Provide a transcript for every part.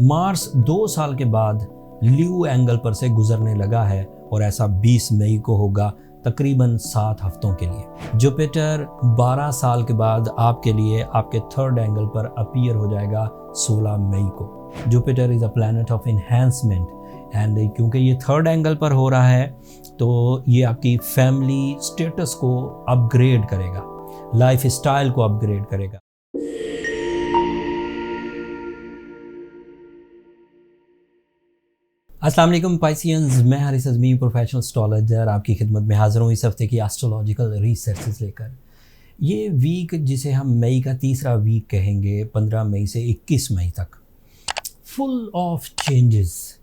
Mars 2 साल के बाद ल्यू एंगल पर से गुजरने लगा है और ऐसा 20 मई को होगा, तकरीबन 7 हफ्तों के लिए। जुपिटर 12 साल के बाद आपके लिए आपके थर्ड एंगल पर अपीयर हो जाएगा 16 मई को। Jupiter is a planet of enhancement and क्योंकि ये थर्ड एंगल पर हो रहा है तो ये आपकी फैमिली स्टेटस को अपग्रेड करेगा, लाइफ स्टाइल को अपग्रेड करेगा। अस्सलाम वालेकुम पाइसियंस, मैं हारिस अज़मी प्रोफेशनल एस्ट्रोलॉजर आपकी खिदमत में हाज़िर हूँ इस हफ्ते की एस्ट्रोलॉजिकल रिसर्चेस लेकर। ये वीक जिसे हम मई का तीसरा वीक कहेंगे, 15 मई से 21 मई तक, full of changes.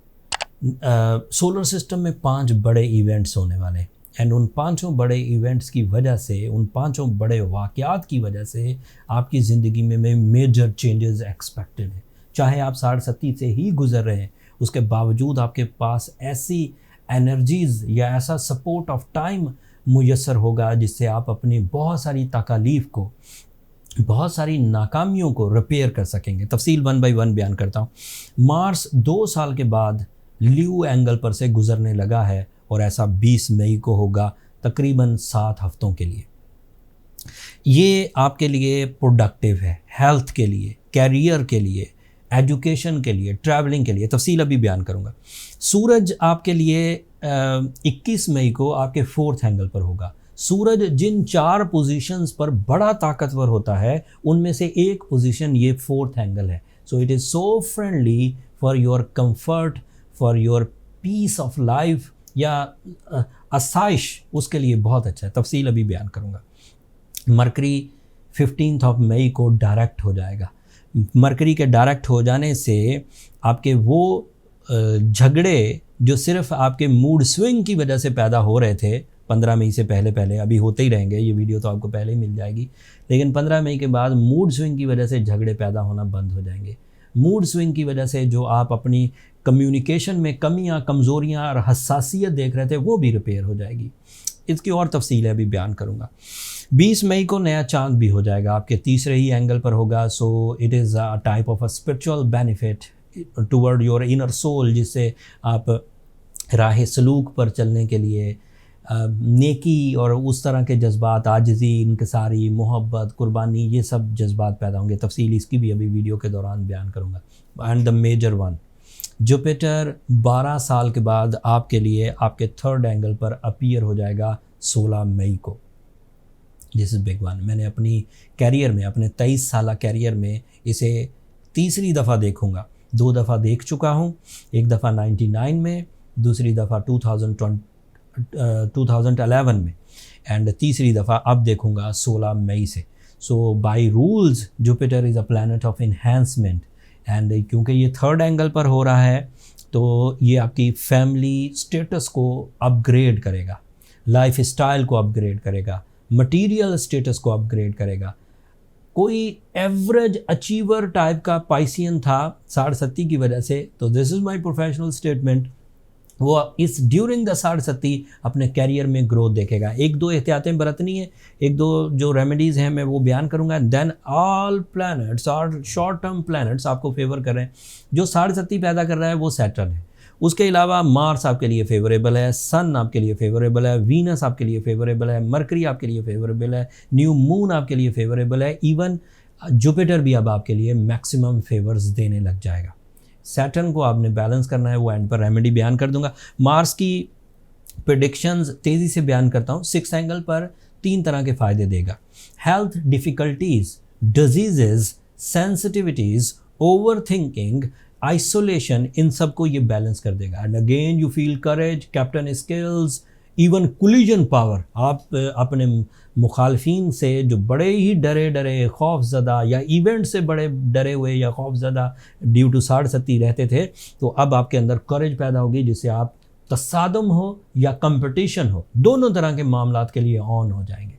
Solar system में 5 बड़े इवेंट्स होने वाले एंड उन 5 बड़े इवेंट्स की वजह से, उन 5 बड़े वाक़यात की वजह से आपकी ज़िंदगी में मेजर चेंजेस एक्सपेक्टेड है। चाहे आप 60 से ही गुजर रहे हैं, उसके बावजूद आपके पास ऐसी एनर्जीज़ या ऐसा सपोर्ट ऑफ टाइम मुयस्सर होगा जिससे आप अपनी बहुत सारी तकालीफ को, बहुत सारी नाकामियों को रिपेयर कर सकेंगे। तफसील 1 बाय 1 बयान करता हूँ। मार्स 2 साल के बाद ल्यू एंगल पर से गुजरने लगा है और ऐसा 20 मई को होगा, तकरीबन 7 हफ्तों के लिए। ये आपके लिए प्रोडक्टिव है, हेल्थ के लिए, कैरियर के लिए, एजुकेशन के लिए, ट्रैवलिंग के लिए। तफसील अभी बयान करूँगा। सूरज आपके लिए 21 मई को आपके 4th एंगल पर होगा। सूरज जिन 4 पोजीशंस पर बड़ा ताकतवर होता है उनमें से एक पोजीशन ये 4th एंगल है। So it is so friendly for your comfort, for your peace of life या आसाइश, उसके लिए बहुत अच्छा है। तफसील अभी बयान करूँगा। मरकरी 15 मई को डायरेक्ट हो जाएगा। मरकरी के डायरेक्ट हो जाने से आपके वो झगड़े जो सिर्फ आपके मूड स्विंग की वजह से पैदा हो रहे थे 15 मई से पहले अभी होते ही रहेंगे, ये वीडियो तो आपको पहले ही मिल जाएगी, लेकिन 15 मई के बाद मूड स्विंग की वजह से झगड़े पैदा होना बंद हो जाएंगे। मूड स्विंग की वजह से जो आप अपनी कम्युनिकेशन में कमियां, कमज़ोरियां और हसासियत देख रहे थे वो भी रिपेयर हो जाएगी। इसकी और तफसीलें अभी बयान करूँगा। 20 मई को नया चांद भी हो जाएगा, आपके तीसरे ही एंगल पर होगा। So it is a type of a spiritual benefit toward your inner soul, जिससे आप राह सलूक पर चलने के लिए नेकी और उस तरह के जज्बात, आजिज़ी, इनकिसारी, मोहब्बत, कुर्बानी, ये सब जज्बात पैदा होंगे। तफसील इसकी भी अभी वीडियो के दौरान बयान करूँगा। And the major one, Jupiter 12 साल के बाद आपके लिए आपके थर्ड एंगल पर अपीयर हो जाएगा 16 मई को। This is big one. मैंने अपनी कैरियर में, अपने 23 साल कैरियर में इसे तीसरी दफ़ा देखूँगा। 2 दफ़ा देख चुका हूँ, एक दफ़ा 99 में, दूसरी दफ़ा 2011 में एंड तीसरी दफ़ा अब देखूँगा 16 मई से। So by rules Jupiter is a planet of enhancement and क्योंकि ये थर्ड एंगल पर हो रहा है तो ये आपकी फैमिली स्टेटस को अपग्रेड करेगा, लाइफ स्टाइल को अपग्रेड करेगा, मटीरियल स्टेटस को अपग्रेड करेगा। कोई एवरेज अचीवर टाइप का पाइसियन था 60 की वजह से, तो this is my professional statement, वो इस ड्यूरिंग द 60 अपने कैरियर में ग्रोथ देखेगा। 1-2 एहतियातें बरतनी है, 1-2 जो रेमेडीज़ हैं मैं वो बयान करूँगा। देन ऑल प्लैनेट्स और शॉर्ट टर्म प्लैनेट्स आपको फेवर कर रहे हैं। जो 60 पैदा कर रहा है वो सैटर्न है। उसके अलावा मार्स आपके लिए फेवरेबल है, सन आपके लिए फेवरेबल है, वीनस आपके लिए फेवरेबल है, मरकरी आपके लिए फेवरेबल है, न्यू मून आपके लिए फेवरेबल है, इवन जुपिटर भी अब आपके लिए मैक्सिमम फेवर्स देने लग जाएगा। सैटर्न को आपने बैलेंस करना है, वो एंड पर रेमेडी बयान कर दूंगा। मार्स की प्रेडिक्शंस तेज़ी से बयान करता हूँ। 6th एंगल पर 3 तरह के फ़ायदे देगा। Health difficulties, diseases, sensitivities, over thinking, isolation, इन सब को ये बैलेंस कर देगा। And again you feel courage, captain skills, even collision power. आप अपने मुखालफीन से जो बड़े ही डरे खौफज़दा या इवेंट से बड़े डरे हुए या खौफज़दा ड्यू टू 60 रहते थे, तो अब आपके अंदर करेज पैदा होगी जिससे आप तसादम हो या कंपटीशन हो, दोनों तरह के मामलात के लिए ऑन हो जाएंगे।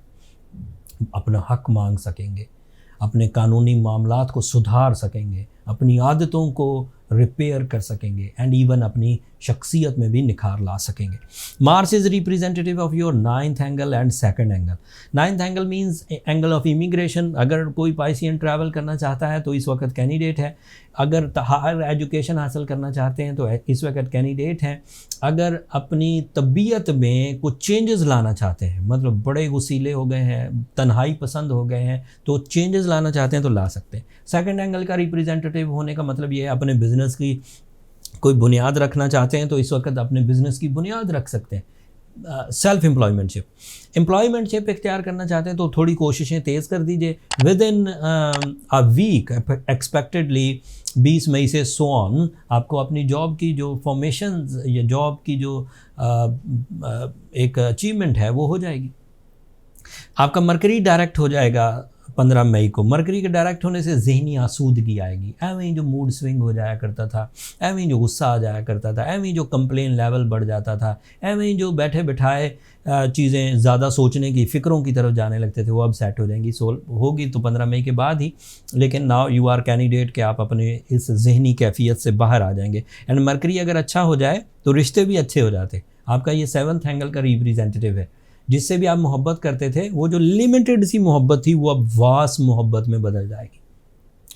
अपना हक मांग सकेंगे, अपने कानूनी मामलात को सुधार सकेंगे, अपनी आदतों को रिपेयर कर सकेंगे एंड इवन अपनी शख्सियत में भी निखार ला सकेंगे। Mars is representative of your 9th angle and 2nd angle. 9th angle means angle of immigration. अगर कोई पाइसियन ट्रैवल करना चाहता है तो इस वक्त कैंडिडेट है। अगर हायर एजुकेशन हासिल करना चाहते हैं तो इस वक्त कैंडिडेट हैं। अगर अपनी तबीयत में कुछ चेंजेस लाना चाहते हैं, मतलब बड़े गुस्सीले हो गए हैं, तन्हाई पसंद हो गए हैं, तो चेंजेस लाना चाहते हैं तो ला सकते हैं। सेकंड एंगल का रिप्रेजेंटेटिव होने का मतलब ये है अपने बिजनेस की कोई बुनियाद रखना चाहते हैं तो इस वक्त अपने बिजनेस की बुनियाद रख सकते हैं। सेल्फ एम्प्लॉयमेंटशिप इख्तियार करना चाहते हैं तो थोड़ी कोशिशें तेज़ कर दीजिए। With in a week expectedly 20 मई से सो ऑन आपको अपनी जॉब की जो फॉर्मेशन या जॉब की जो एक अचीवमेंट है वो हो जाएगी। आपका मरकरी डायरेक्ट हो जाएगा 15 मई को। मरकरी के डायरेक्ट होने से ज़हनी आसूदगी आएगी। एवं ही जो मूड स्विंग हो जाया करता था, एवं ही जो गुस्सा आ जाया करता था, एवं ही जो कंप्लेन लेवल बढ़ जाता था, एवं ही जो बैठे बिठाए चीज़ें ज़्यादा सोचने की फ़िक्रों की तरफ जाने लगते थे, वो अब सेट हो जाएंगी। होगी तो 15 मई के बाद ही, लेकिन नाउ यू आर कैंडिडेट के आप अपने इस जहनी कैफियत से बाहर आ जाएंगे। एंड मरकरी अगर अच्छा हो जाए तो रिश्ते भी अच्छे हो जाते। आपका ये 7th एंगल का रिप्रेजेंटेटिव है। जिससे भी आप मोहब्बत करते थे वो जो लिमिटेड सी मोहब्बत थी वो अब वास्ट मोहब्बत में बदल जाएगी।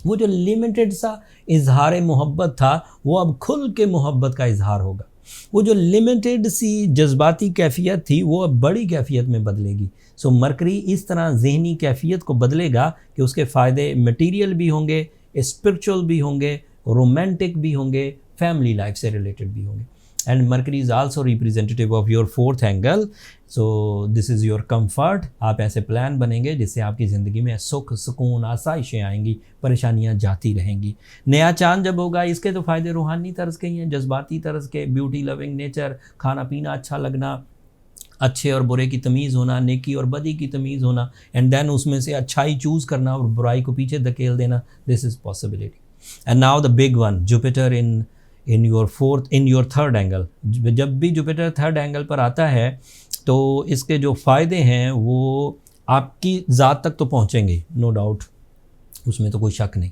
वो जो लिमिटेड सा इजहार मोहब्बत था वो अब खुल के मोहब्बत का इजहार होगा। वो जो लिमिटेड सी जज्बाती कैफियत थी वो अब बड़ी कैफियत में बदलेगी। सो मरकरी इस तरह जहनी कैफियत को बदलेगा कि उसके फ़ायदे मटीरियल भी होंगे, स्पिरिचुअल भी होंगे, रोमांटिक भी होंगे, फैमिली लाइफ से रिलेटेड भी होंगे। And Mercury is also representative of your 4th angle, so this is your comfort। आप ऐसे प्लान बनेंगे जिससे आपकी ज़िंदगी में सुख, सुकून, आसाइशें आएंगी, परेशानियां जाती रहेंगी। नया चांद जब होगा इसके तो फ़ायदे रूहानी तर्ज के ही हैं, जज्बाती तर्ज के, ब्यूटी लविंग नेचर, खाना पीना अच्छा लगना, अच्छे और बुरे की तमीज़ होना, नेकी और बदी की तमीज़ होना, एंड देन उसमें से अच्छाई चूज़ करना और बुराई को पीछे धकेल देना। This is possibility. And now the big one, Jupiter in your 3rd angle. जब भी जुपिटर 3rd एंगल पर आता है तो इसके जो फ़ायदे हैं वो आपकी ज़ात तक तो पहुँचेंगे, नो डाउट, उसमें तो कोई शक नहीं,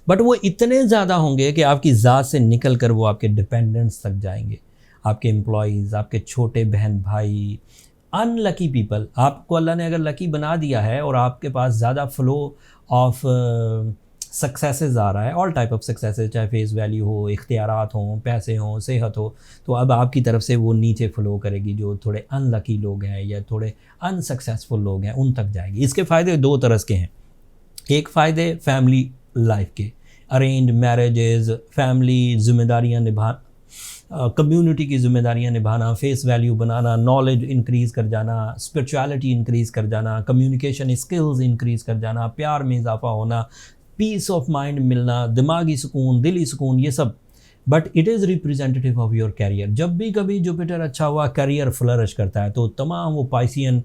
बट वो इतने ज़्यादा होंगे कि आपकी ज़ात से निकल कर वो आपके डिपेंडेंट्स तक जाएंगे, आपके एम्प्लॉयज़, आपके छोटे बहन भाई, अनलकी पीपल। आपको अल्लाह ने अगर लकी बना दिया है और आपके पास ज़्यादा फ्लो ऑफ सक्सेसेस आ रहा है, ऑल टाइप ऑफ सक्सेसेस, चाहे फेस वैल्यू हो, इख्तियारात हों, पैसे हों, सेहत हो, तो अब आपकी तरफ से वो नीचे फ़्लो करेगी। जो थोड़े अनलकी लोग हैं या थोड़े अनसक्सेसफुल लोग हैं उन तक जाएगी। इसके फ़ायदे 2 तरह के हैं। एक फ़ायदे फैमिली लाइफ के, अरेंज मैरिजेज़, फैमिली ज़िम्मेदारियाँ निभा, कम्युनिटी की ज़िम्मेदारियाँ निभाना, फेस वैल्यू बनाना, नॉलेज इंक्रीज़ कर जाना, स्पिरिचुअलिटी इंक्रीज़ कर जाना, कम्युनिकेशन स्किल्स इंक्रीज़ कर जाना, प्यार में इजाफा होना, पीस ऑफ माइंड मिलना, दिमागी सुकून, दिली सुकून, ये सब। But it is representative of your career. जब भी कभी जुपिटर अच्छा हुआ, कैरियर फ्लरिश करता है, तो तमाम वो पाइसियन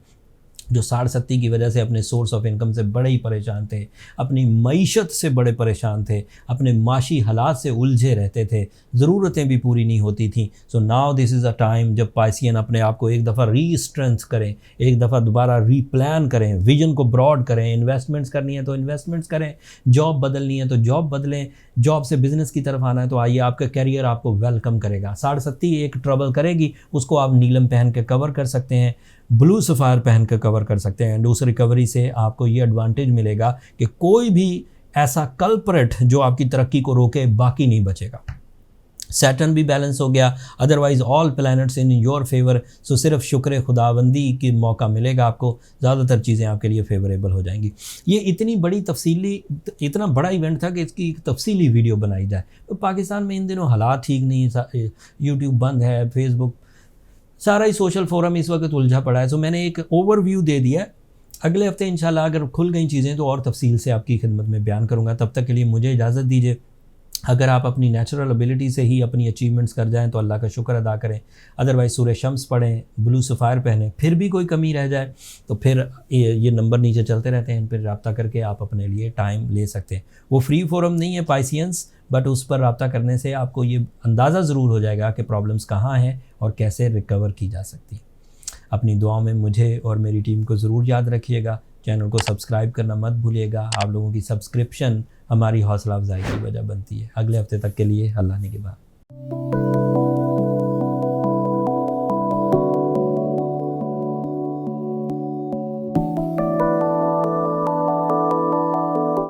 जो 60-70 की वजह से अपने सोर्स ऑफ इनकम से बड़े ही परेशान थे, अपनी मईशत से बड़े परेशान थे, अपने माशी हालात से उलझे रहते थे, ज़रूरतें भी पूरी नहीं होती थी। So now this is a time जब पाइसियन अपने आप को एक दफ़ा रीस्ट्रेंथ करें, एक दफ़ा दोबारा रीप्लान करें, विजन को ब्रॉड करें, इन्वेस्टमेंट्स करनी है तो इन्वेस्टमेंट्स करें, जॉब बदलनी है तो जॉब बदलें, जॉब से बिज़नेस की तरफ आना है तो आइए, आपका कैरियर आपको वेलकम करेगा। 60-70 एक ट्रबल करेगी, उसको आप नीलम पहन के कवर कर सकते हैं, ब्लू सफ़ायर पहन कर कवर कर सकते हैं। एंड उस रिकवरी से आपको ये एडवांटेज मिलेगा कि कोई भी ऐसा कल्प्रेट जो आपकी तरक्की को रोके बाकी नहीं बचेगा। सैटर्न भी बैलेंस हो गया, otherwise all planets in your favour. So सिर्फ शुक्र खुदाबंदी की मौका मिलेगा आपको, ज़्यादातर चीज़ें आपके लिए फेवरेबल हो जाएंगी। ये इतनी बड़ी तफसीली, इतना बड़ा इवेंट था कि इसकी एक तफसीली वीडियो बनाई जाए। तो पाकिस्तान में इन दिनों हालात ठीक नहीं, यूट्यूब बंद है, फेसबुक, सारा ही सोशल फोरम इस वक्त उलझा पड़ा है। सो मैंने एक ओवरव्यू दे दिया। अगले हफ्ते इंशाल्लाह अगर खुल गई चीज़ें तो और तफसील से आपकी खिदमत में बयान करूँगा। तब तक के लिए मुझे इजाज़त दीजिए। अगर आप अपनी नेचुरल एबिलिटी से ही अपनी अचीवमेंट्स कर जाएं तो अल्लाह का शुक्र अदा करें, अदरवाइज़ सूरह शम्स पढ़ें, ब्लू सफ़ायर पहनें, फिर भी कोई कमी रह जाए तो फिर ये नंबर नीचे चलते रहते हैं, इन पर रब्ता करके आप अपने लिए टाइम ले सकते हैं। वो फ्री फोरम नहीं है पाइसियंस, बट उस पर रब्ता करने से आपको ये अंदाज़ा ज़रूर हो जाएगा कि प्रॉब्लम्स कहाँ हैं और कैसे रिकवर की जा सकती है। अपनी दुआओं में मुझे और मेरी टीम को ज़रूर याद रखिएगा। चैनल को सब्सक्राइब करना मत भूलिएगा। आप लोगों की सब्सक्रिप्शन हमारी हौसला अफजाई की वजह बनती है। अगले हफ्ते तक के लिए अल्लाह ने के बाद।